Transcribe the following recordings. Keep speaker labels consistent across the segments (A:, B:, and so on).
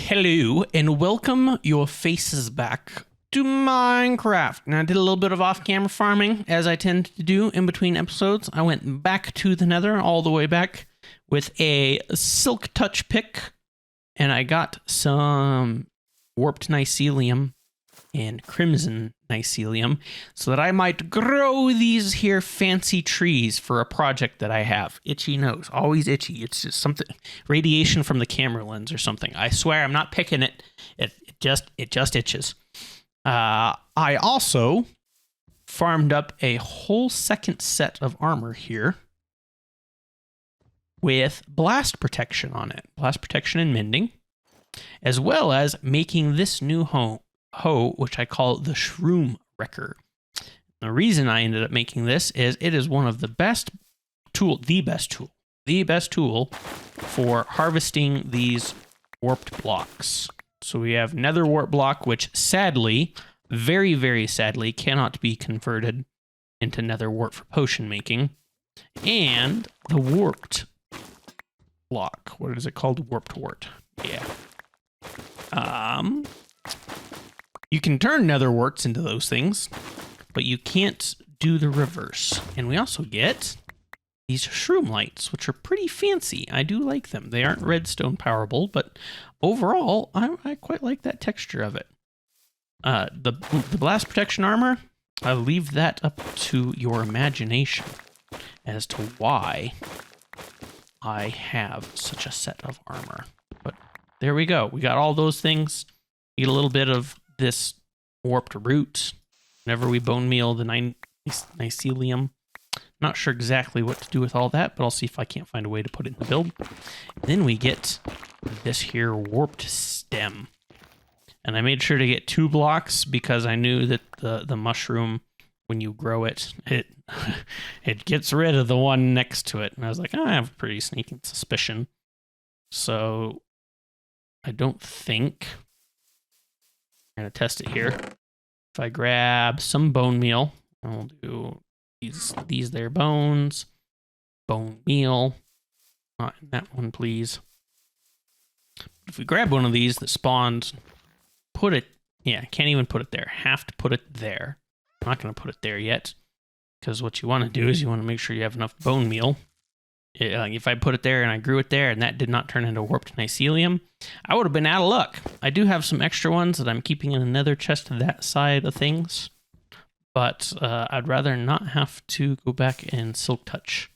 A: Hello, and welcome your faces back to Minecraft. Now, I did a little bit of off-camera farming, as I tend to do in between episodes. I went back to the nether, all the way back, with a silk touch pick, and I got some warped mycelium and crimson mycelium so that I might grow these here fancy trees for a project that I have. Itchy nose, always itchy. It's just something, radiation from the camera lens or something. I swear I'm not picking it. It just itches. I also farmed up a whole second set of armor here with blast protection on it. Blast protection and mending, as well as making this new hoe, which I call the Shroom Wrecker. The reason I ended up making this is it is one of the best tool for harvesting these warped blocks. So we have nether warp block, which sadly, very, very sadly, cannot be converted into nether wart for potion making. And the warped block. What is it called? Warped wart. Yeah. You can turn nether warts into those things, but you can't do the reverse. And we also get these shroom lights, which are pretty fancy. I do like them. They aren't redstone powerable, but overall, I quite like that texture of it. The blast protection armor, I'll leave that up to your imagination as to why I have such a set of armor. But there we go. We got all those things. You get a little bit of this warped root whenever we bone meal the mycelium. Not sure exactly what to do with all that, but I'll see if I can't find a way to put it in the build. Then we get this here warped stem. And I made sure to get 2 blocks because I knew that the mushroom, when you grow it, it gets rid of the one next to it. And I was like, I have a pretty sneaking suspicion. So I don't think... I'm going to test it here. If I grab some bone meal, I'll do these there bones, bone meal, not in that one, please. If we grab one of these that spawned, put it, yeah, can't even put it there. Have to put it there. I'm not going to put it there yet, because what you want to do is you want to make sure you have enough bone meal. If I put it there and I grew it there and that did not turn into warped mycelium, I would have been out of luck. I do have some extra ones that I'm keeping in another chest to that side of things, but I'd rather not have to go back and silk touch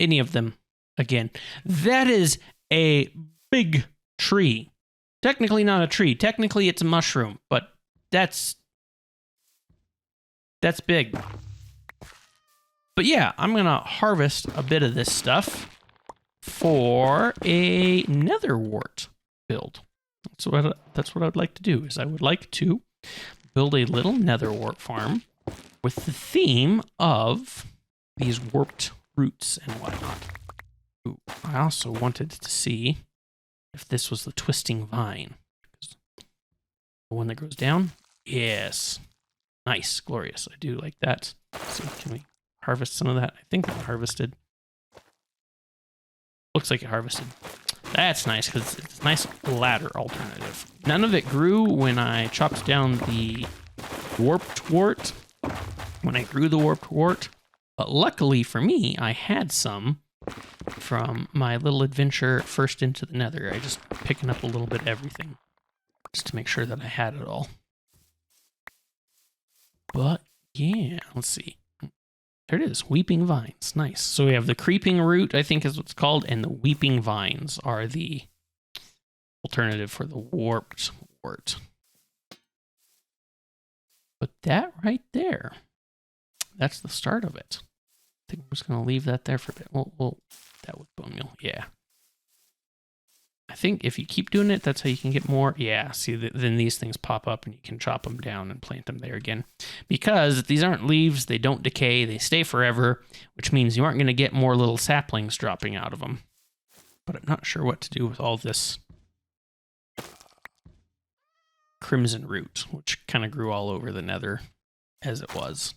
A: any of them again. That is a big tree. Technically not a tree. Technically it's a mushroom, but that's big. But yeah, I'm going to harvest a bit of this stuff for a nether wart build. That's what I'd like to do, is I would like to build a little nether wart farm with the theme of these warped roots and whatnot. Ooh, I also wanted to see if this was the twisting vine. The one that goes down? Yes. Nice, glorious. I do like that. So can we harvest some of that? I think that harvested. Looks like it harvested. That's nice because it's a nice ladder alternative. None of it grew when I chopped down the warped wart. When I grew the warped wart. But luckily for me, I had some from my little adventure first into the nether. I just picking up a little bit of everything just to make sure that I had it all. But yeah, let's see. There it is, weeping vines. Nice. So we have the creeping root, I think is what it's called, and the weeping vines are the alternative for the warped wart. But that right there, that's the start of it. I think I'm just going to leave that there for a bit. Well, that would bone meal. Yeah. I think if you keep doing it, that's how you can get more. Yeah, see, then these things pop up and you can chop them down and plant them there again. Because these aren't leaves, they don't decay, they stay forever, which means you aren't going to get more little saplings dropping out of them. But I'm not sure what to do with all this crimson root, which kind of grew all over the nether as it was.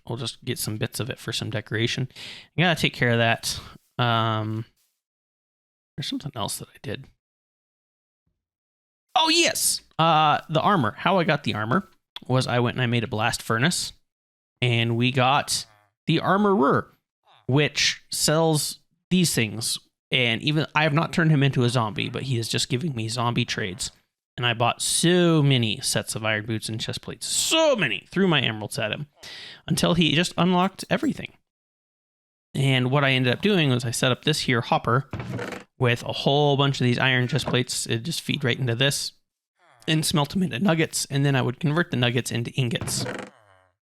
A: I'll just get some bits of it for some decoration. I gotta take care of that. There's something else that I did. Oh, yes. The armor. How I got the armor was I went and I made a blast furnace, and we got the armorer, which sells these things. And even I have not turned him into a zombie, but he is just giving me zombie trades. And I bought so many sets of iron boots and chest plates, so many, threw my emeralds at him until he just unlocked everything. And what I ended up doing was I set up this here hopper with a whole bunch of these iron chest plates. It just feed right into this and smelt them into nuggets. And then I would convert the nuggets into ingots.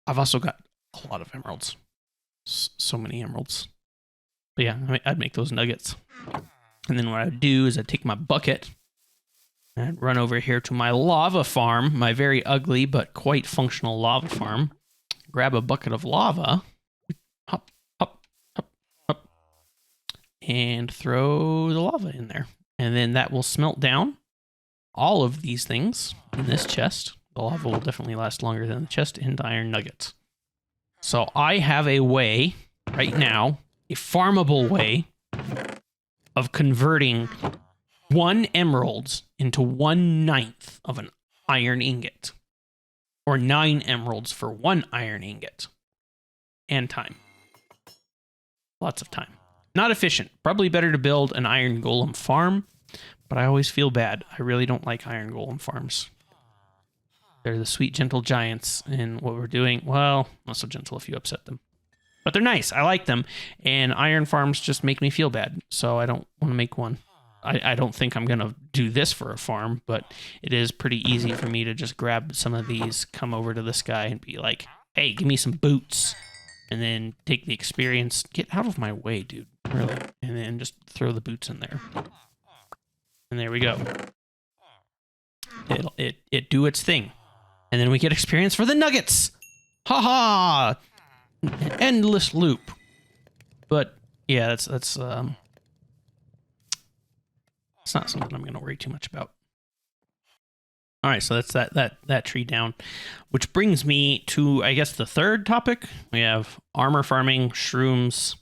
A: I've also got a lot of emeralds. So many emeralds. But yeah, I'd make those nuggets. And then what I'd do is I'd take my bucket and I'd run over here to my lava farm, my very ugly but quite functional lava farm. Grab a bucket of lava, hop, hop, hop, hop, and throw the lava in there. And then that will smelt down all of these things in this chest. The lava will definitely last longer than the chest, into iron nuggets. So I have a way right now, a farmable way of converting 1 emerald into 1/9 of an iron ingot, or 9 emeralds for 1 iron ingot, and time. Lots of time. Not efficient. Probably better to build an iron golem farm, but I always feel bad. I really don't like iron golem farms. They're the sweet, gentle giants, and what we're doing, well, not so gentle if you upset them. But they're nice. I like them, and iron farms just make me feel bad, so I don't want to make one. I don't think I'm going to do this for a farm, but it is pretty easy for me to just grab some of these, come over to this guy, and be like, hey, give me some boots, and then take the experience. Get out of my way, dude. Really. And then just throw the boots in there. And there we go. It do its thing. And then we get experience for the nuggets. Ha ha! Endless loop. But yeah, that's it's not something I'm going to worry too much about. All right, so that's that tree down, which brings me to, I guess, the third topic. We have armor farming, shrooms,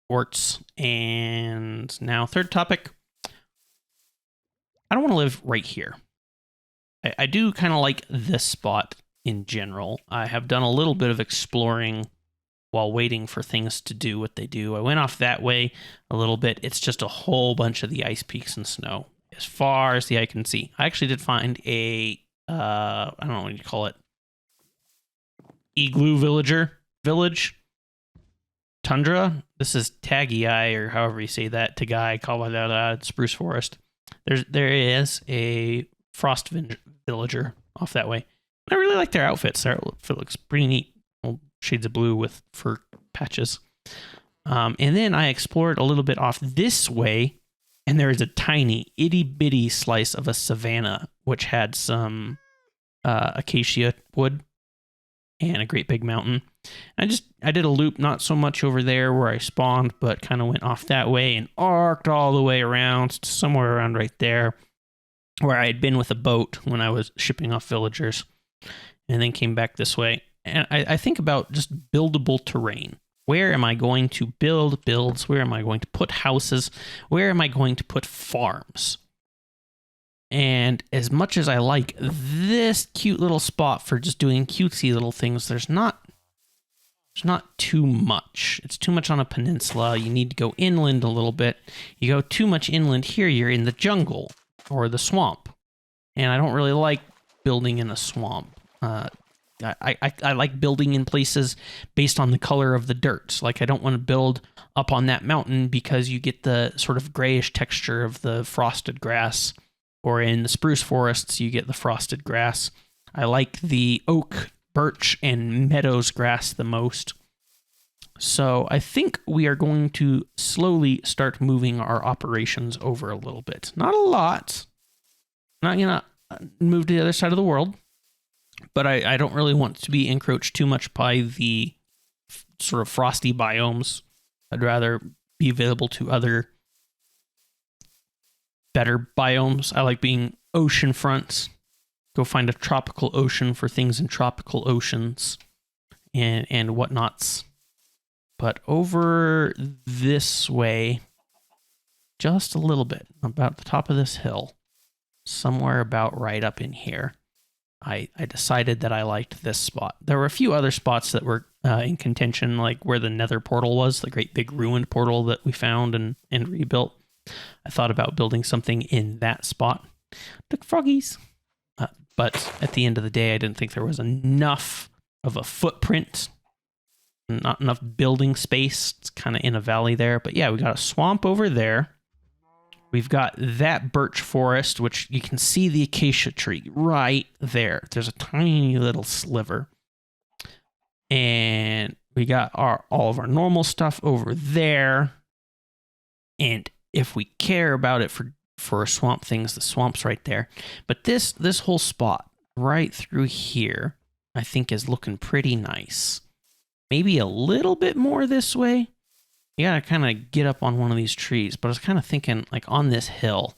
A: quartz, and now third topic. I don't want to live right here. I do kind of like this spot in general. I have done a little bit of exploring while waiting for things to do what they do. I went off that way a little bit. It's just a whole bunch of the ice peaks and snow as far as the eye can see. I actually did find a, I don't know what you call it, igloo village, tundra. This is Taggy Eye, or however you say that, Tagai, Kawadada, Spruce Forest. There is a frost villager off that way. I really like their outfits. Their outfit looks pretty neat. Shades of blue with fur patches. And then I explored a little bit off this way, and there is a tiny, itty-bitty slice of a savanna, which had some acacia wood and a great big mountain. I did a loop, not so much over there where I spawned, but kind of went off that way and arced all the way around to somewhere around right there where I had been with a boat when I was shipping off villagers, and then came back this way. And I think about just buildable terrain. Where am I going to build builds? Where am I going to put houses? Where am I going to put farms? And as much as I like this cute little spot for just doing cutesy little things, there's not too much. It's too much on a peninsula. You need to go inland a little bit. You go too much inland here, you're in the jungle or the swamp. And I don't really like building in a swamp. I like building in places based on the color of the dirt. Like, I don't want to build up on that mountain because you get the sort of grayish texture of the frosted grass, or in the spruce forests, you get the frosted grass. I like the oak, birch, and meadows grass the most. So I think we are going to slowly start moving our operations over a little bit. Not a lot. Not going to move to the other side of the world. But I don't really want to be encroached too much by the sort of frosty biomes. I'd rather be available to other better biomes. I like being oceanfront. Go find a tropical ocean for things in tropical oceans and whatnots. But over this way, just a little bit, about the top of this hill, somewhere about right up in here. I decided that I liked this spot. There were a few other spots that were in contention, like where the nether portal was, the great big ruined portal that we found and rebuilt. I thought about building something in that spot. Look, froggies. But at the end of the day, I didn't think there was enough of a footprint, not enough building space. It's kind of in a valley there. But yeah, we got a swamp over there. We've got that birch forest, which you can see the acacia tree right there. There's a tiny little sliver. And we got all of our normal stuff over there. And if we care about it for swamp things, the swamp's right there. But this whole spot right through here, I think is looking pretty nice. Maybe a little bit more this way. You gotta kind of get up on one of these trees. But I was kind of thinking, like, on this hill,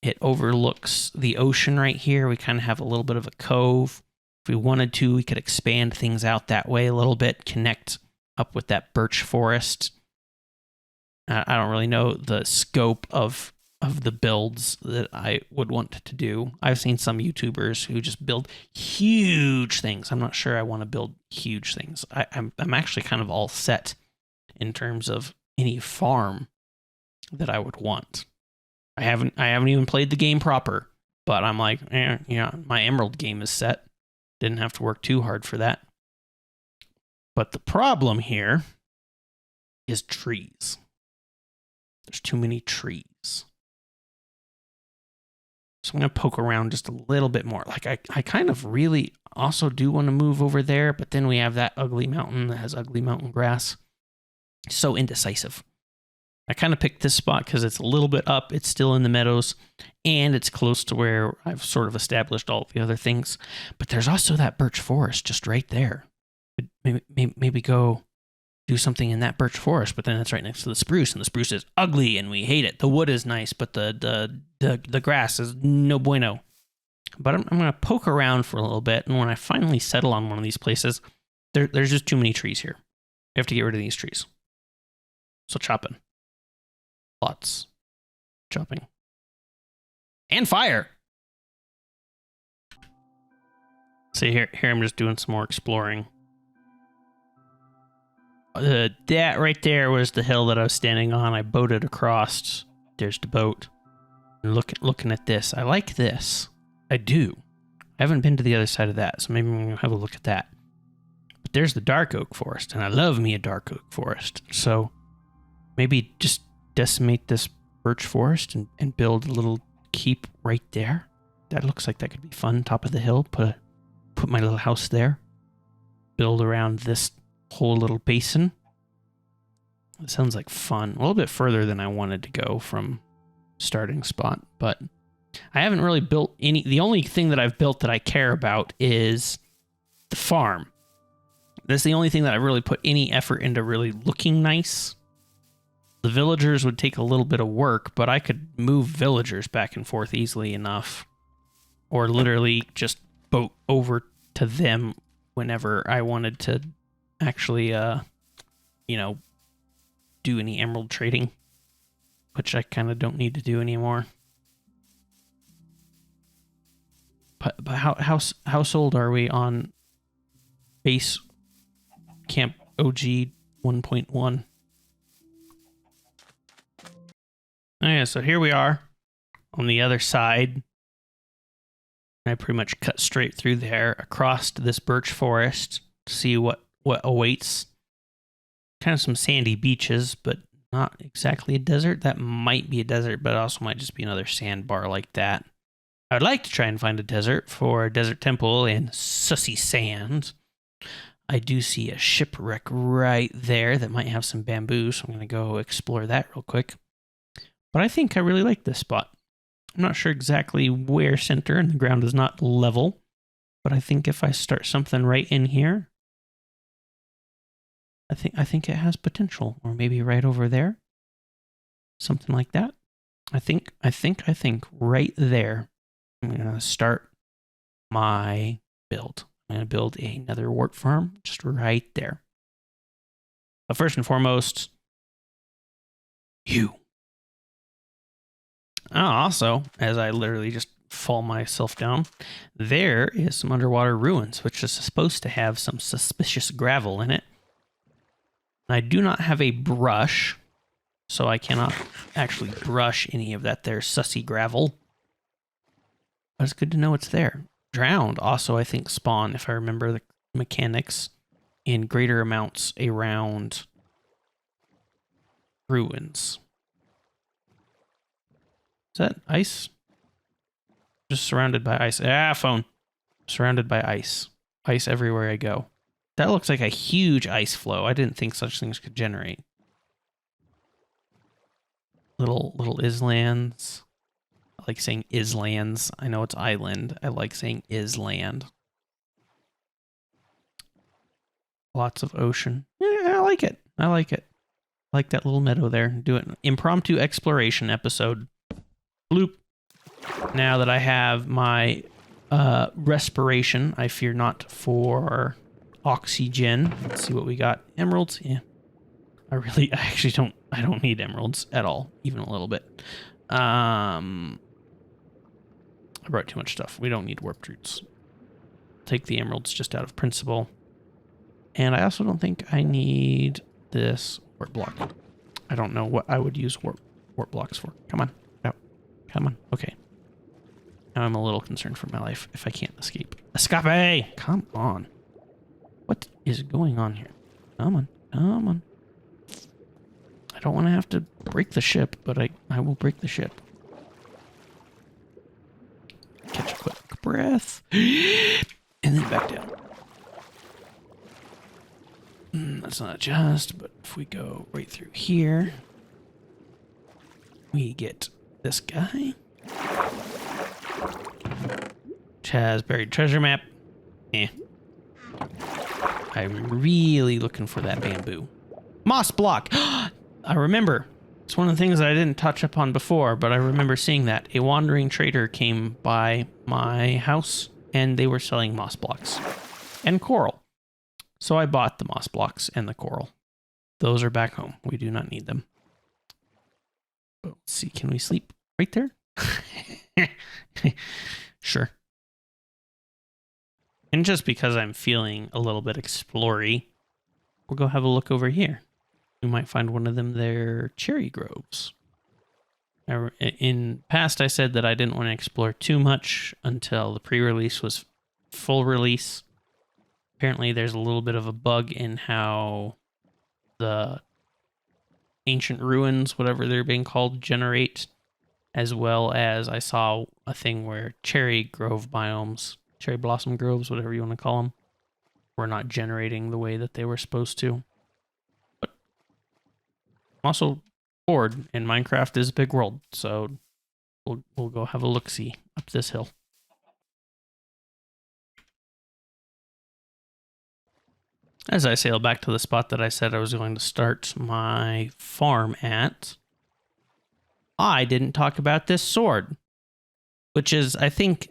A: it overlooks the ocean right here. We kind of have a little bit of a cove. If we wanted to, we could expand things out that way a little bit, connect up with that birch forest. I don't really know the scope of the builds that I would want to do. I've seen some YouTubers who just build huge things. I'm not sure I want to build huge things. I'm actually kind of all set in terms of any farm that I would want. I haven't even played the game proper, but I'm like, my Emerald game is set. Didn't have to work too hard for that. But the problem here is trees. There's too many trees. So I'm going to poke around just a little bit more. Like, I kind of really also do want to move over there, but then we have that ugly mountain that has ugly mountain grass. So indecisive. I kind of picked this spot because it's a little bit up. It's still in the meadows, and it's close to where I've sort of established all of the other things. But there's also that birch forest just right there. Maybe go do something in that birch forest, but then it's right next to the spruce, and the spruce is ugly, and we hate it. The wood is nice, but the grass is no bueno. But I'm going to poke around for a little bit, and when I finally settle on one of these places, there's just too many trees here. You have to get rid of these trees. So chopping. Lots. Chopping. And fire! See, here I'm just doing some more exploring. That right there was the hill that I was standing on. I boated across. There's the boat. And looking at this. I like this. I do. I haven't been to the other side of that, so maybe I'm going to have a look at that. But there's the dark oak forest, and I love me a dark oak forest. So maybe just decimate this birch forest and build a little keep right there. That looks like that could be fun. Top of the hill. Put my little house there. Build around this whole little basin. It sounds like fun. A little bit further than I wanted to go from starting spot, but I haven't really built any. The only thing that I've built that I care about is the farm. That's the only thing that I really put any effort into really looking nice. The villagers would take a little bit of work, but I could move villagers back and forth easily enough, or literally just boat over to them whenever I wanted to actually, do any emerald trading, which I kind of don't need to do anymore. But how sold are we on base camp OG 1.1? Okay, so here we are on the other side. I pretty much cut straight through there across to this birch forest to see what awaits. Kind of some sandy beaches, but not exactly a desert. That might be a desert, but it also might just be another sandbar like that. I would like to try and find a desert for a desert temple in Sussy Sand. I do see a shipwreck right there that might have some bamboo, so I'm going to go explore that real quick. But I think I really like this spot. I'm not sure exactly where center, and the ground is not level, but I think if I start something right in here, I think it has potential, or maybe right over there, something like that. I think right there, I'm gonna start my build. I'm gonna build another wart farm just right there. But first and foremost, you. Also, as I literally just fall myself down, there is some underwater ruins, which is supposed to have some suspicious gravel in it. I do not have a brush, so I cannot actually brush any of that there sussy gravel. But it's good to know it's there. Drowned also, I think, spawn, if I remember the mechanics, in greater amounts around ruins. Is that ice? Just surrounded by ice. Ah, phone. Surrounded by ice. Ice everywhere I go. That looks like a huge ice flow. I didn't think such things could generate. Little islands. I like saying islands. I know it's island. I like saying island. Lots of ocean. Yeah, I like it. I like it. I like that little meadow there. Do an impromptu exploration episode. Bloop. Now that I have my respiration, I fear not for oxygen. Let's see what we got. Emeralds. Yeah. I don't need emeralds at all, even a little bit. I brought too much stuff. We don't need warp roots. Take the emeralds just out of principle. And I also don't think I need this warp block. I don't know what I would use warp blocks for. Come on. Out. Come on. Okay. Now I'm a little concerned for my life if I can't escape. Escape! Come on. What is going on here? Come on. Come on. I don't want to have to break the ship, but I will break the ship. Catch a quick breath. And then back down. That's not just, but if we go right through here, we get this guy. Which has buried treasure map. I'm really looking for that bamboo. Moss block! I remember. It's one of the things that I didn't touch upon before, but I remember seeing that. A wandering trader came by my house, and they were selling moss blocks. And coral. So I bought the moss blocks and the coral. Those are back home. We do not need them. Let's see, can we sleep right there? Sure. And just because I'm feeling a little bit explory, we'll go have a look over here. We might find one of them there cherry groves. In past, I said that I didn't want to explore too much until the pre-release was full release. Apparently, there's a little bit of a bug in how the ancient ruins, whatever they're being called, generate, as well as I saw a thing where cherry grove biomes, cherry blossom groves, whatever you want to call them, were not generating the way that they were supposed to. But I'm also bored, and Minecraft is a big world, so we'll go have a look-see up this hill. As I sail back to the spot that I said I was going to start my farm at, I didn't talk about this sword, which is, I think,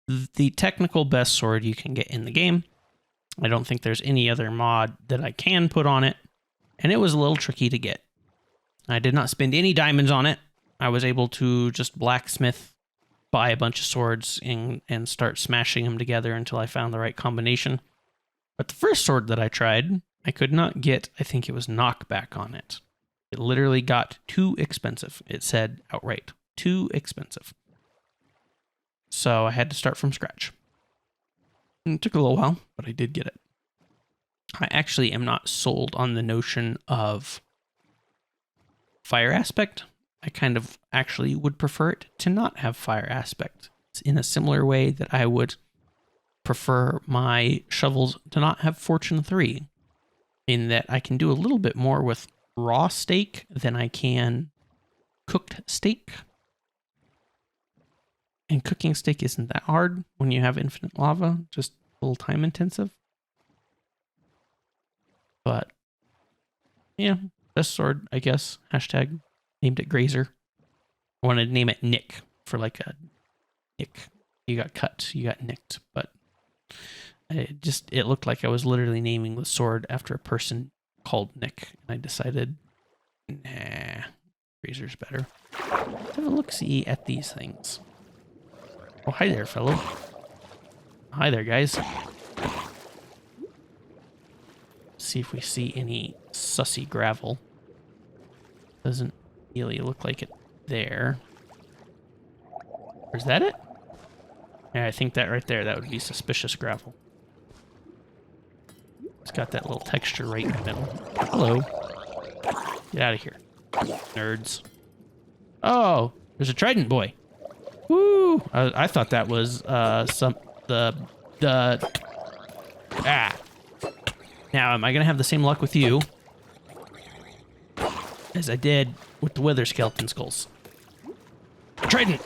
A: the technical best sword you can get in the game. I don't think there's any other mod that I can put on it, and it was a little tricky to get. I did not spend any diamonds on it. I was able to just blacksmith, buy a bunch of swords, and start smashing them together until I found the right combination. But the first sword that I tried, I could not get, I think it was knockback on it. It literally got too expensive. It said outright, too expensive. So I had to start from scratch. And it took a little while, but I did get it. I actually am not sold on the notion of fire aspect. I kind of actually would prefer it to not have fire aspect. It's in a similar way that I would prefer my shovels to not have Fortune 3, in that I can do a little bit more with raw steak than I can cooked steak. And cooking steak isn't that hard when you have infinite lava, just a little time intensive. But yeah, best sword, I guess. Hashtag named it Grazer. I wanted to name it Nick for like a Nick. You got cut, you got nicked, but it looked like I was literally naming the sword after a person called Nick, and I decided, nah, Razor's better. Let's have a look-see at these things. Oh, hi there, fellow. Hi there, guys. See if we see any sussy gravel. Doesn't really look like it there. Or is that it? Yeah, I think that right there, that would be suspicious gravel. It's got that little texture right in the middle. Hello. Get out of here, nerds. Oh, there's a trident boy. Woo! I thought that was ah. Now, am I gonna have the same luck with you as I did with the wither skeleton skulls? Trident.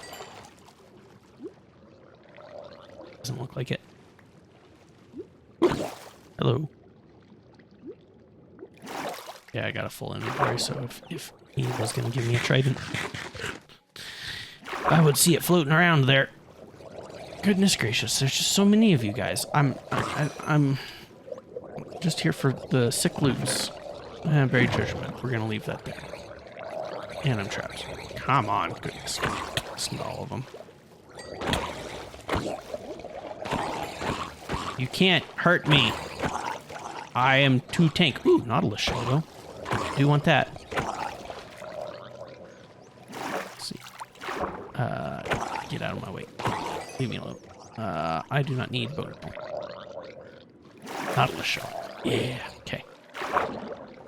A: Doesn't look like it. Hello. Yeah, I got a full inventory, so if he was gonna give me a trident, I would see it floating around there. Goodness gracious, there's just so many of you guys. I'm just here for the sick loots. Buried treasure map. We're gonna leave that there. And I'm trapped. Come on, goodness. Listen to all of them. You can't hurt me. I am too tank. Ooh, Nautilus shell though. I do want that. Let's see. Get out of my way. Leave me alone. I do not need boner point. Nautilus shell. Yeah. Okay.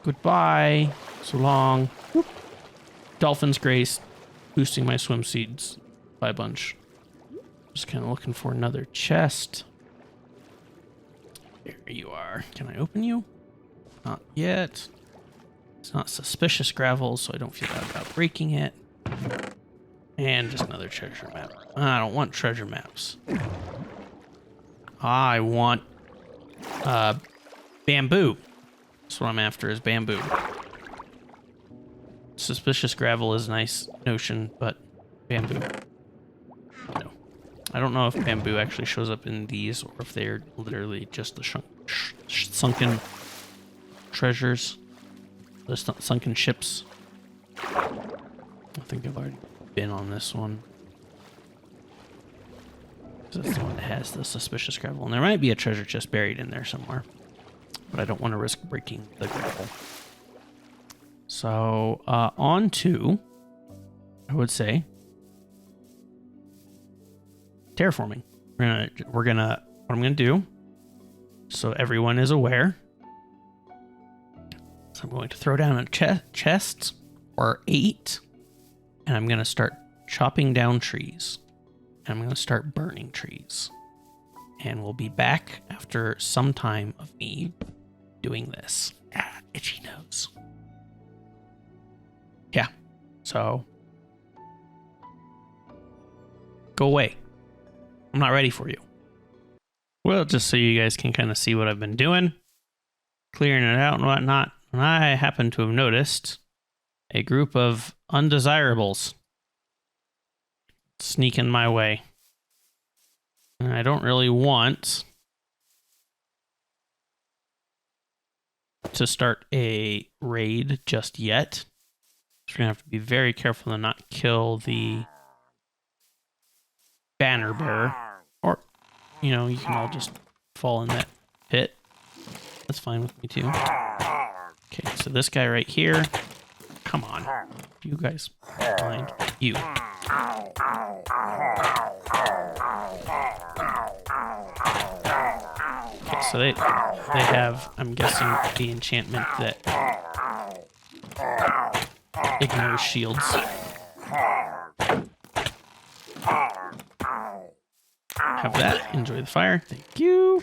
A: Goodbye. So long. Whoop. Dolphin's Grace. Boosting my swim seeds by a bunch. Just kind of looking for another chest. There you are. Can I open you? Not yet. It's not suspicious gravel, so I don't feel bad about breaking it. And just another treasure map. I don't want treasure maps. I want bamboo. That's what I'm after, is bamboo. Suspicious gravel is a nice notion, but bamboo. No. I don't know if bamboo actually shows up in these or if they're literally just the sunken treasures. The sunken ships. I think I've already been on this one. That's the one that has the suspicious gravel. And there might be a treasure chest buried in there somewhere. But I don't want to risk breaking the gravel. So, on to, I would say, terraforming. What I'm gonna do, so everyone is aware. So I'm going to throw down a chest or 8, and I'm gonna start chopping down trees. And I'm gonna start burning trees. And we'll be back after some time of me doing this. Ah, itchy nose. Yeah, so go away. I'm not ready for you. Well, just so you guys can kind of see what I've been doing, clearing it out and whatnot, and I happen to have noticed a group of undesirables sneaking my way. And I don't really want to start a raid just yet. So we're going to have to be very careful to not kill the banner bearer. Or, you know, you can all just fall in that pit. That's fine with me too. Okay, so this guy right here. Come on. You guys mind. You. Okay, so they have, I'm guessing, the enchantment that ignores shields. Have that. Enjoy the fire. Thank you.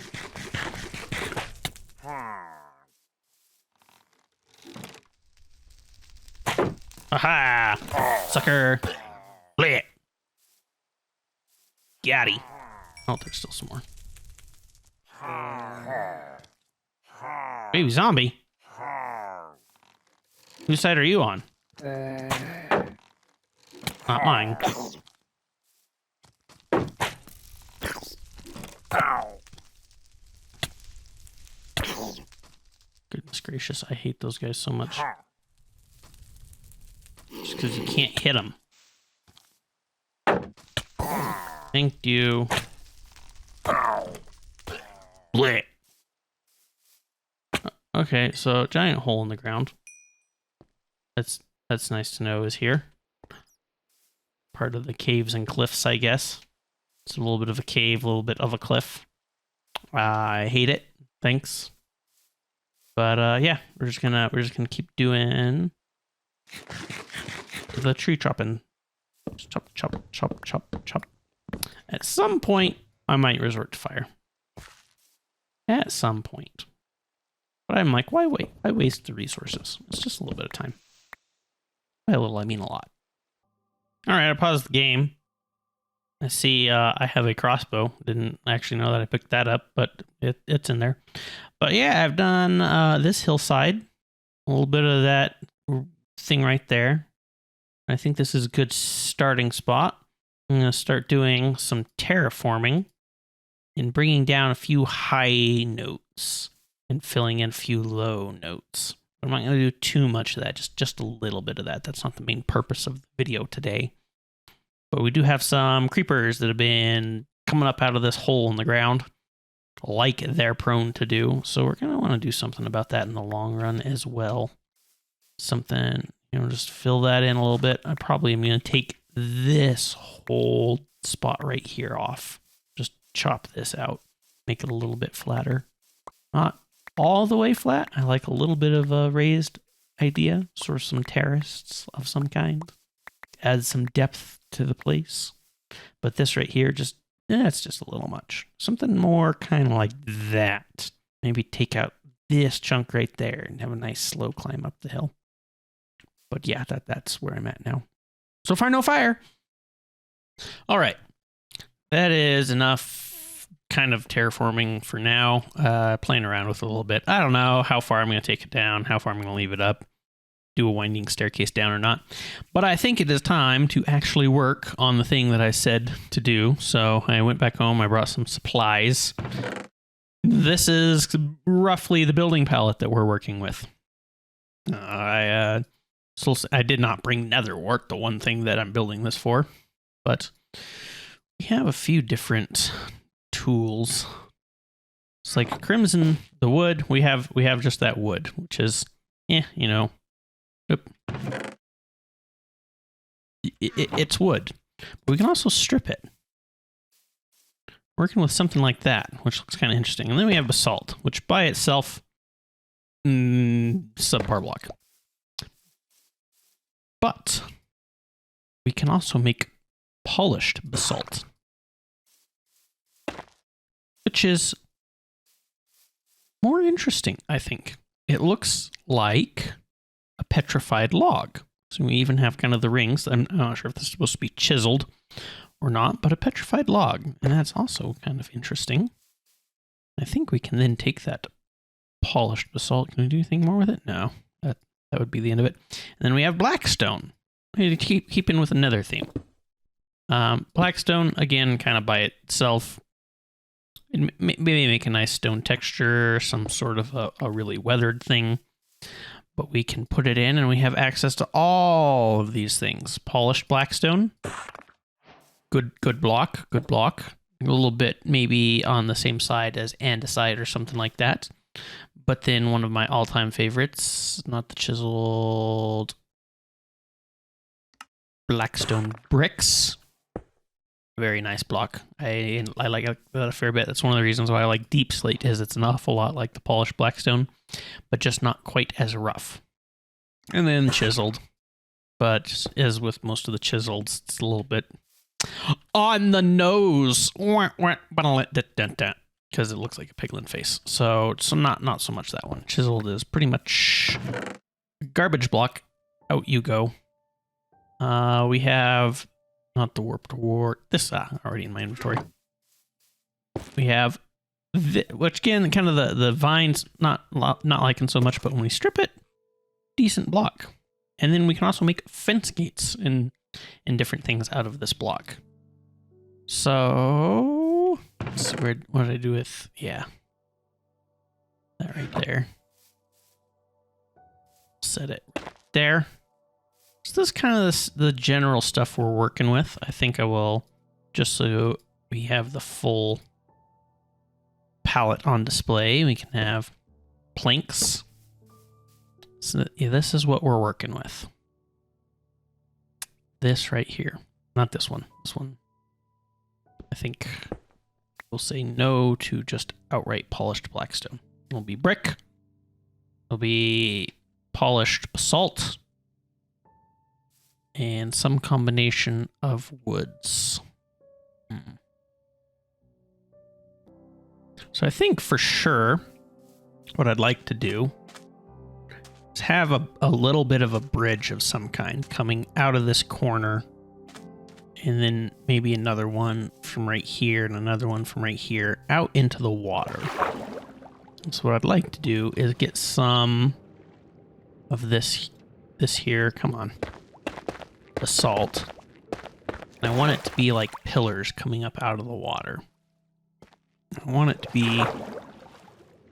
A: Aha! Sucker! Blech! Gatty. Oh, there's still some more. Baby zombie? Whose side are you on? Not mine. Goodness gracious, I hate those guys so much. Just because you can't hit them. Thank you. Blech. Okay, so giant hole in the ground. That's nice to know is here. Part of the caves and cliffs, I guess. It's a little bit of a cave, a little bit of a cliff. I hate it. Thanks. But yeah, we're just gonna keep doing the tree chopping. Chop, chop, chop, chop, chop. At some point, I might resort to fire. At some point. But I'm like, why wait? Why waste the resources? It's just a little bit of time. By a little, I mean a lot. All right, I paused the game. I see I have a crossbow. Didn't actually know that I picked that up, but it's in there. But yeah, I've done this hillside. A little bit of that thing right there. I think this is a good starting spot. I'm going to start doing some terraforming and bringing down a few high notes and filling in a few low notes. I'm not going to do too much of that, just a little bit of that. That's not the main purpose of the video today. But we do have some creepers that have been coming up out of this hole in the ground, like they're prone to do. So we're going to want to do something about that in the long run as well. Something, just fill that in a little bit. I probably am going to take this whole spot right here off. Just chop this out, make it a little bit flatter. Not all the way flat. I like a little bit of a raised idea, sort of some terraces of some kind. Add some depth to the place. But this right here, it's just a little much. Something more kind of like that. Maybe take out this chunk right there and have a nice slow climb up the hill. But yeah, that's where I'm at now. So far, no fire. All right. That is enough kind of terraforming for now. Playing around with it a little bit. I don't know how far I'm going to take it down, how far I'm going to leave it up, do a winding staircase down or not. But I think it is time to actually work on the thing that I said to do. So I went back home. I brought some supplies. This is roughly the building palette that we're working with. I did not bring nether wart, the one thing that I'm building this for, but we have a few different tools. It's like crimson, the wood. We have just that wood, which is, it's wood. But we can also strip it. Working with something like that, which looks kind of interesting. And then we have basalt, which by itself, subpar block. But we can also make polished basalt, which is more interesting, I think. It looks like a petrified log. So we even have kind of the rings. I'm not sure if this is supposed to be chiseled or not, but a petrified log. And that's also kind of interesting. I think we can then take that polished basalt. Can we do anything more with it? No. That would be the end of it. And then we have blackstone. We need to keep in with another theme. Blackstone, again, kind of by itself. Maybe make a nice stone texture, some sort of a really weathered thing. But we can put it in and we have access to all of these things. Polished blackstone. Good block. A little bit maybe on the same side as andesite or something like that. But then one of my all-time favorites, not the chiseled, blackstone bricks. Very nice block. I like that a fair bit. That's one of the reasons why I like deep slate, is it's an awful lot like the polished blackstone, but just not quite as rough. And then chiseled. But just as with most of the chiseled, it's a little bit on the nose. Because it looks like a piglin face. So not so much that one. Chiseled is pretty much garbage block. Out you go. We have not the warped wart. This already in my inventory. We have which again, kind of the vines not liking so much, but when we strip it, decent block. And then we can also make fence gates and different things out of this block. So let's see, what did I do with, that right there. Set it right there. So this is kind of the general stuff we're working with. I think I will, just so we have the full palette on display, we can have planks. So yeah, this is what we're working with. This right here. Not this one. This one, I think we'll say no to just outright polished blackstone. It'll be brick. It'll be polished basalt. And some combination of woods. So I think for sure what I'd like to do is have a little bit of a bridge of some kind coming out of this corner, and then maybe another one from right here and another one from right here out into the water. So what I'd like to do is get some of this here, come on, basalt. And I want it to be like pillars coming up out of the water. I want it to be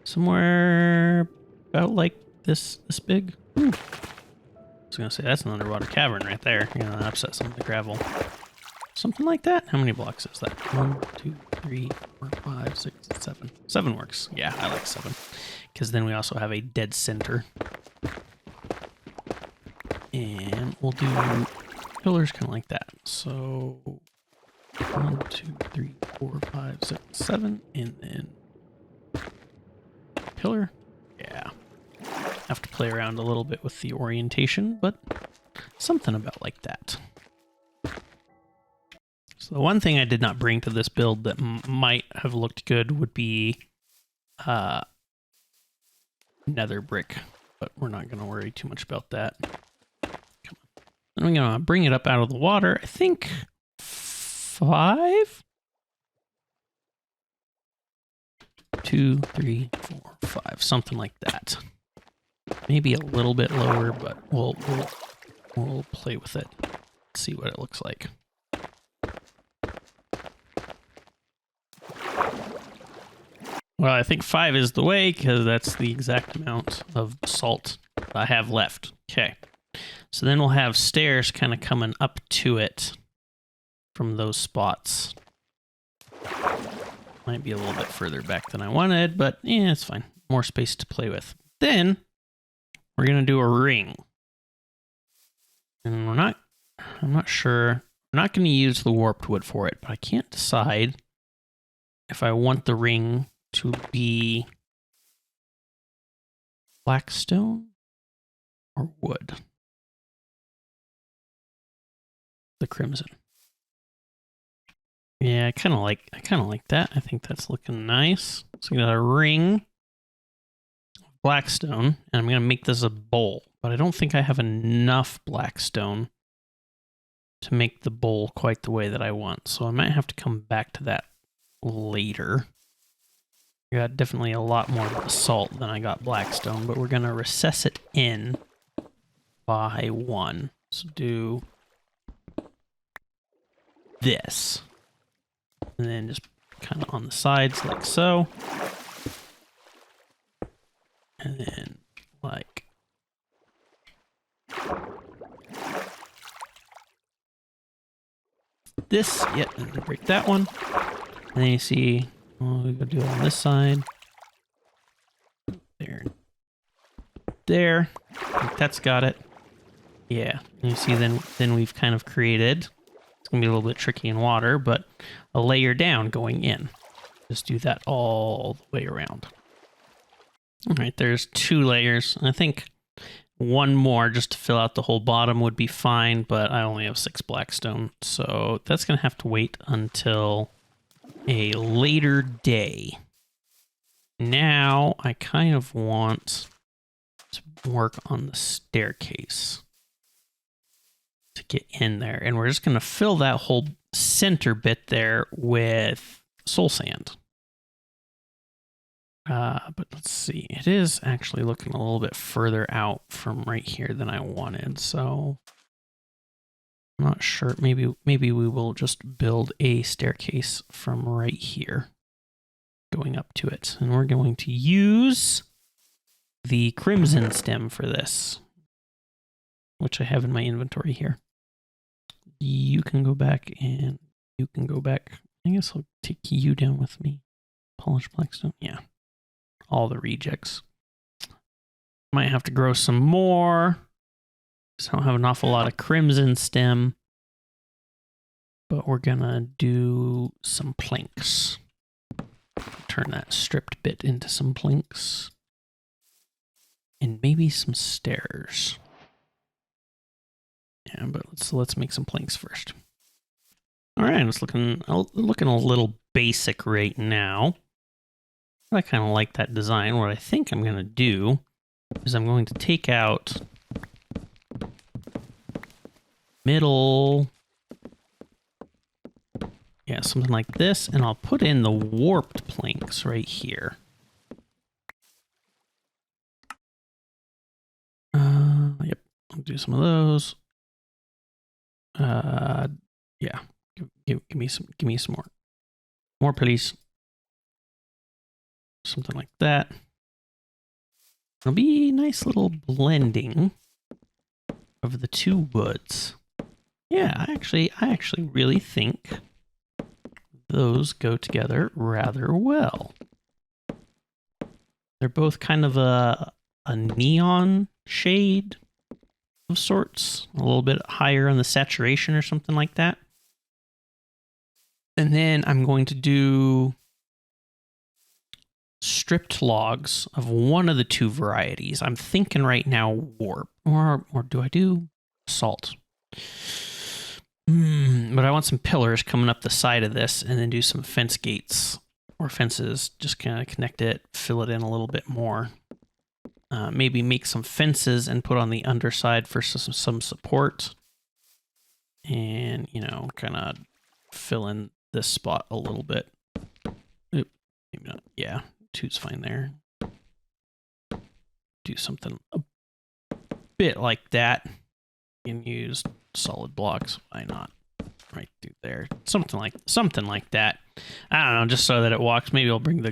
A: somewhere about like this big. Ooh. I was gonna say that's an underwater cavern right there. You're gonna upset some of the gravel. Something like that. How many blocks is that? 1, 2, 3, 4, 5, 6, 7. 7 works. Yeah, I like 7. Because then we also have a dead center. And we'll do pillars kind of like that. So 1, 2, 3, 4, 5, 6, 7, and then pillar. Yeah. Have to play around a little bit with the orientation, but something about like that. So the one thing I did not bring to this build that might have looked good would be nether brick, but we're not going to worry too much about that. Come on. Then I'm going to bring it up out of the water. I think 5? 2, 3, 4, 5, something like that. Maybe a little bit lower, but we'll play with it. See what it looks like. Well, I think 5 is the way because that's the exact amount of salt I have left. Okay. So then we'll have stairs kind of coming up to it from those spots. Might be a little bit further back than I wanted, but yeah, it's fine. More space to play with. Then we're going to do a ring. And I'm not sure. I'm not going to use the warped wood for it, but I can't decide if I want the ring to be blackstone or wood. The crimson. Yeah, I kind of like that. I think that's looking nice. So we got a ring of blackstone, and I'm going to make this a bowl, but I don't think I have enough blackstone to make the bowl quite the way that I want. So I might have to come back to that later. I got definitely a lot more basalt than I got blackstone, but we're going to recess it in by 1. So do this. And then just kind of on the sides like so. And then like this. Yep, and then break that one. And then you see, we gotta do it on this side. There. There. I think that's got it. Yeah. And you see then we've kind of created, it's gonna be a little bit tricky in water, but a layer down going in. Just do that all the way around. All right, there's 2 layers. I think one more just to fill out the whole bottom would be fine, but I only have 6 blackstone, so that's gonna have to wait until a later day. Now I kind of want to work on the staircase to get in there, and we're just going to fill that whole center bit there with soul sand. But let's see, it is actually looking a little bit further out from right here than I wanted, so I'm not sure. Maybe we will just build a staircase from right here going up to it, and we're going to use the crimson stem for this. which I have in my inventory here. You can go back and you can go back. I guess I'll take you down with me. Polished blackstone. Yeah. All the rejects. Might have to grow some more. So I don't have an awful lot of crimson stem. But we're gonna do some planks. Turn that stripped bit into some planks. And maybe some stairs. Yeah, but let's make some planks first. All right, it's looking a little basic right now. I kind of like that design. What I think I'm going to do is I'm going to take out middle, yeah, something like this, and I'll put in the warped planks right here. Yep, I'll do some of those. Yeah, give me some more, please. Something like that. It'll be a nice little blending of the two woods. Yeah, I actually really think those go together rather well. They're both kind of a neon shade of sorts, a little bit higher on the saturation or something like that. And then I'm going to do stripped logs of one of the two varieties. I'm thinking right now warp, or do I do salt? But I want some pillars coming up the side of this, and then do some fence gates or fences. Just kind of connect it, fill it in a little bit more. Maybe make some fences and put on the underside for some support. And, you know, kind of fill in this spot a little bit. Oop, maybe not. Yeah, two's fine there. Do something a bit like that. You can use solid blocks. Why not? Right through there. Something like that. I don't know, just so that it walks. Maybe I'll bring the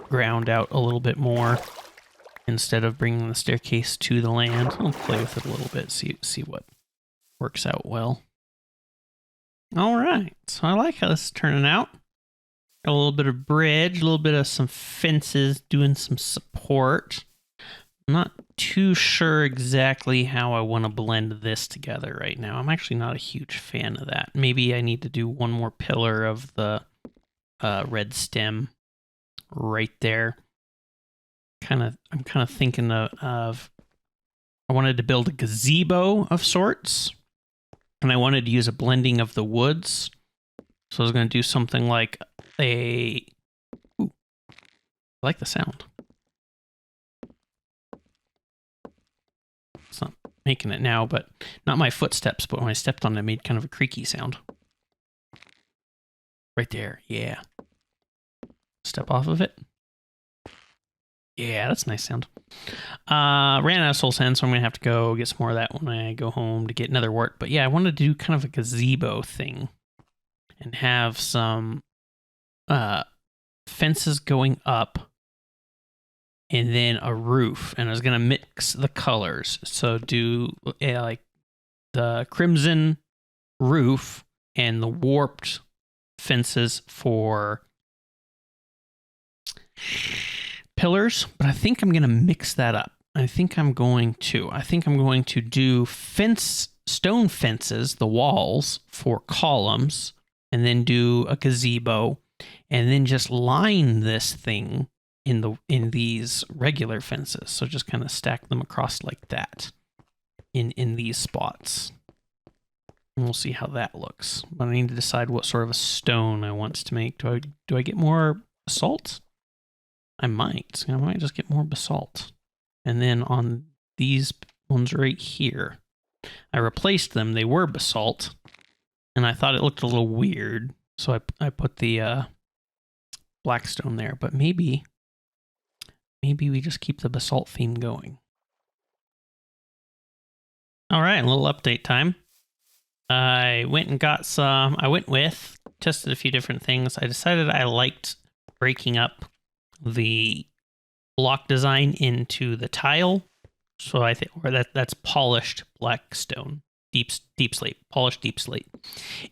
A: ground out a little bit more instead of bringing the staircase to the land. I'll play with it a little bit, see what works out well. All right, so I like how this is turning out. Got a little bit of bridge, a little bit of some fences, doing some support. I'm not too sure exactly how I want to blend this together right now. I'm actually not a huge fan of that. Maybe I need to do one more pillar of the red stem right there. I'm kind of thinking of I wanted to build a gazebo of sorts, and I wanted to use a blending of the woods. So I was going to do something like I like the sound. It's not making it now, but not my footsteps, but when I stepped on it, it made kind of a creaky sound. Right there, yeah. Step off of it. Yeah, that's a nice sound. Ran out of soul sand, so I'm going to have to go get some more of that when I go home to get another wart. But yeah, I wanted to do kind of a gazebo thing and have some fences going up and then a roof. And I was going to mix the colors. So do like the crimson roof and the warped fences for pillars, but I think I'm going to mix that up. I think I'm going to do stone fences, the walls for columns, and then do a gazebo, and then just line this thing in these regular fences. So just kind of stack them across like that in these spots. And we'll see how that looks. But I need to decide what sort of a stone I want to make. Do I get more basalt? I might just get more basalt. And then on these ones right here, I replaced them. They were basalt, and I thought it looked a little weird. So I put the blackstone there. But maybe we just keep the basalt theme going. All right, a little update time. I went and got some. Tested a few different things. I decided I liked breaking up the block design into the tile So I think that's polished black stone. Deep slate, polished deep slate,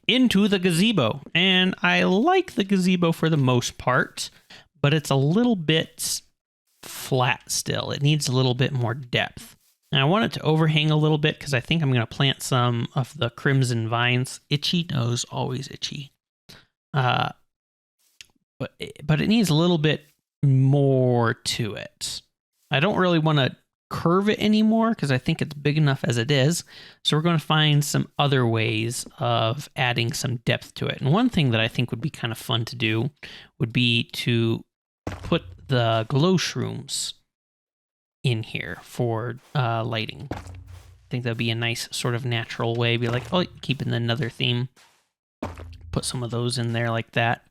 A: into the gazebo. And I like the gazebo for the most part, but it's a little bit flat still. It needs a little bit more depth. And I want it to overhang a little bit because I think I'm going to plant some of the crimson vines. Itchy nose, always itchy. But it needs a little bit more to it. I don't really want to curve it anymore because I think it's big enough as it is. So we're going to find some other ways of adding some depth to it. And one thing that I think would be kind of fun to do would be to put the glow shrooms in here for lighting. I think that'd be a nice sort of natural way. Be like, oh, keeping another theme. Put some of those in there like that.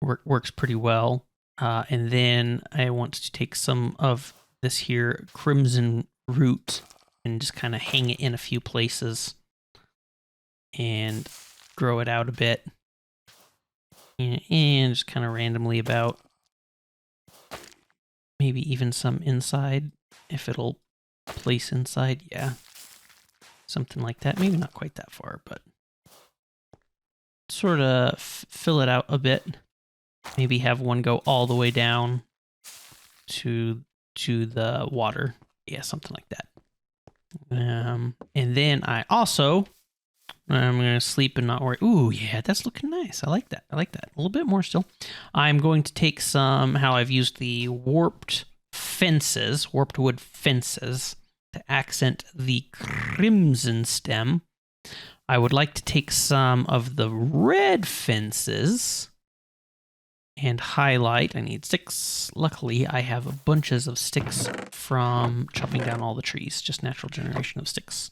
A: Works pretty well. And then I want to take some of this here crimson root and just kind of hang it in a few places and grow it out a bit. And just kind of randomly about. Maybe even some inside, if it'll place inside. Yeah, something like that. Maybe not quite that far, but sort of fill it out a bit. Maybe have one go all the way down to the water. Yeah, something like that. And then I'm going to sleep and not worry. Ooh, yeah, that's looking nice. I like that. A little bit more still. I'm going to take how I've used the warped wood fences to accent the crimson stem. I would like to take some of the red fences and highlight. I need sticks. Luckily, I have bunches of sticks from chopping down all the trees. Just natural generation of sticks.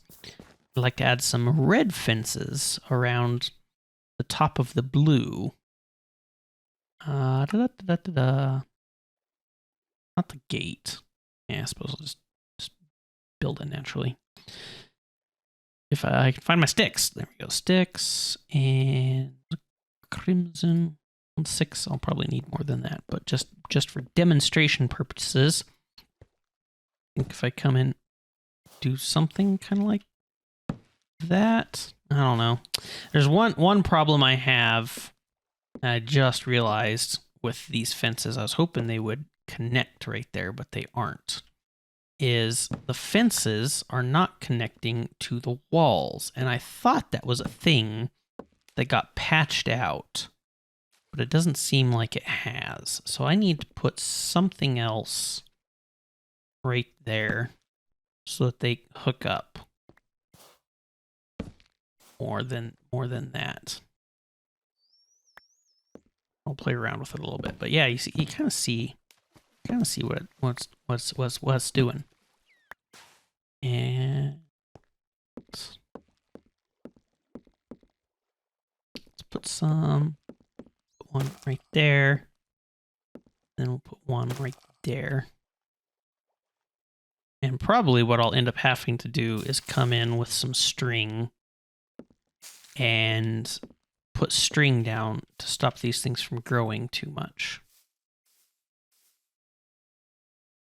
A: I'd like to add some red fences around the top of the blue. Not the gate. Yeah, I suppose I'll just build it naturally. If I can find my sticks. There we go. Sticks and crimson. 6. I'll probably need more than that, but just for demonstration purposes, I think if I come in, do something kind of like that. I don't know. There's one problem I have. I just realized with these fences. I was hoping they would connect right there, but they aren't. Is the fences are not connecting to the walls, and I thought that was a thing that got patched out. But it doesn't seem like it has. So I need to put something else right there so that they hook up more than that. I'll play around with it a little bit. But yeah, you kind of see what's doing. And let's put some. One right there. Then we'll put one right there. And probably what I'll end up having to do is come in with some string and put string down to stop these things from growing too much.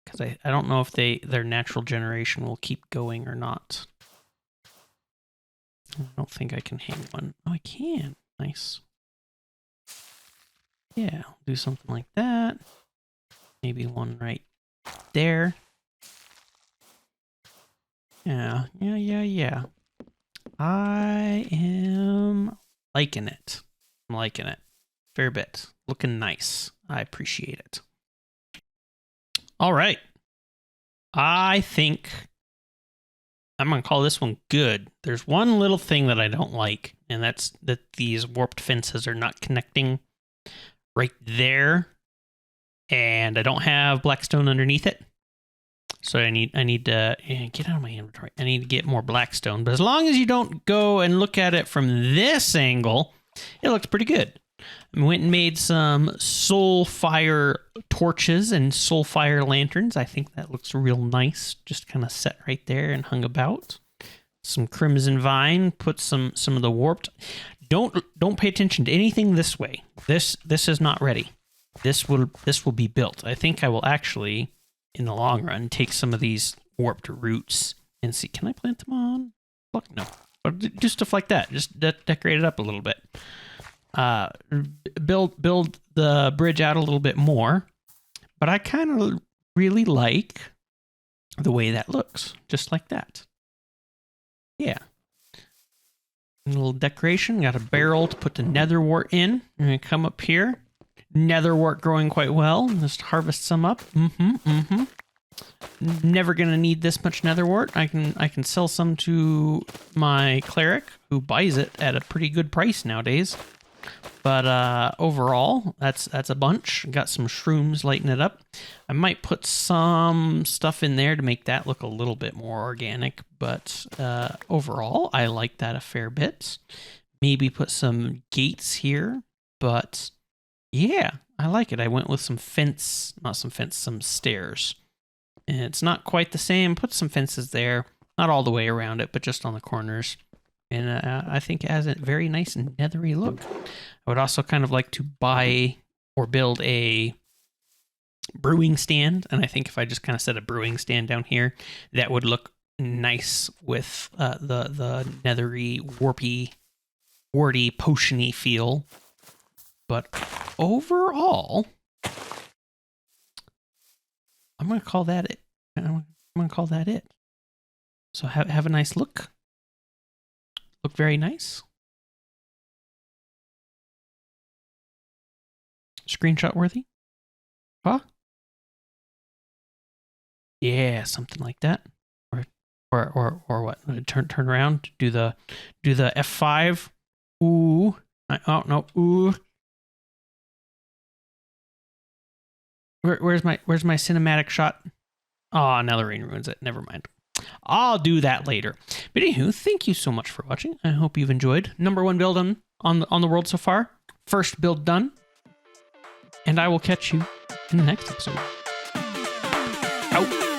A: Because I don't know if their natural generation will keep going or not. I don't think I can hang one. Oh, I can. Nice. Yeah, I'll do something like that. Maybe one right there. Yeah. I am liking it. I'm liking it. Fair bit. Looking nice. I appreciate it. All right. I think I'm going to call this one good. There's one little thing that I don't like, and that's that these warped fences are not connecting right there, and I don't have blackstone underneath it. So I need to get out of my inventory. I need to get more blackstone. But as long as you don't go and look at it from this angle, it looks pretty good. I went and made some soulfire torches and soulfire lanterns. I think that looks real nice. Just kind of set right there and hung about. Some crimson vine. Put some of the warped. Don't pay attention to anything this way. This is not ready. This will be built. I think I will actually, in the long run, take some of these warped roots and see, can I plant them on? Look, no. But do stuff like that. Just decorate it up a little bit. Build the bridge out a little bit more. But I kind of really like the way that looks. Just like that. Yeah. A little decoration. Got a barrel to put the nether wart in. I'm going to come up here. Nether wart growing quite well. Just harvest some up. Never gonna need this much nether wart. I can sell some to my cleric who buys it at a pretty good price nowadays. But overall, that's a bunch. Got some shrooms lighting it up. I might put some stuff in there to make that look a little bit more organic. But overall, I like that a fair bit. Maybe put some gates here. But yeah, I like it. I went with some some stairs. And it's not quite the same. Put some fences there. Not all the way around it, but just on the corners. And I think it has a very nice nethery look. I would also kind of like to buy or build a brewing stand. And I think if I just kind of set a brewing stand down here, that would look nice with the nethery, warty, potion-y feel. But overall, I'm going to call that it. I'm going to call that it. So have a nice look. Look very nice. Screenshot worthy? Huh? Yeah, something like that. Or what? Turn around. Do the F5. Ooh. Oh no. Ooh. Where's my cinematic shot? Oh, now the rain ruins it. Never mind. I'll do that later. But anywho, thank you so much for watching. I hope you've enjoyed. #1 build on the world so far. First build done. And I will catch you in the next episode. Out.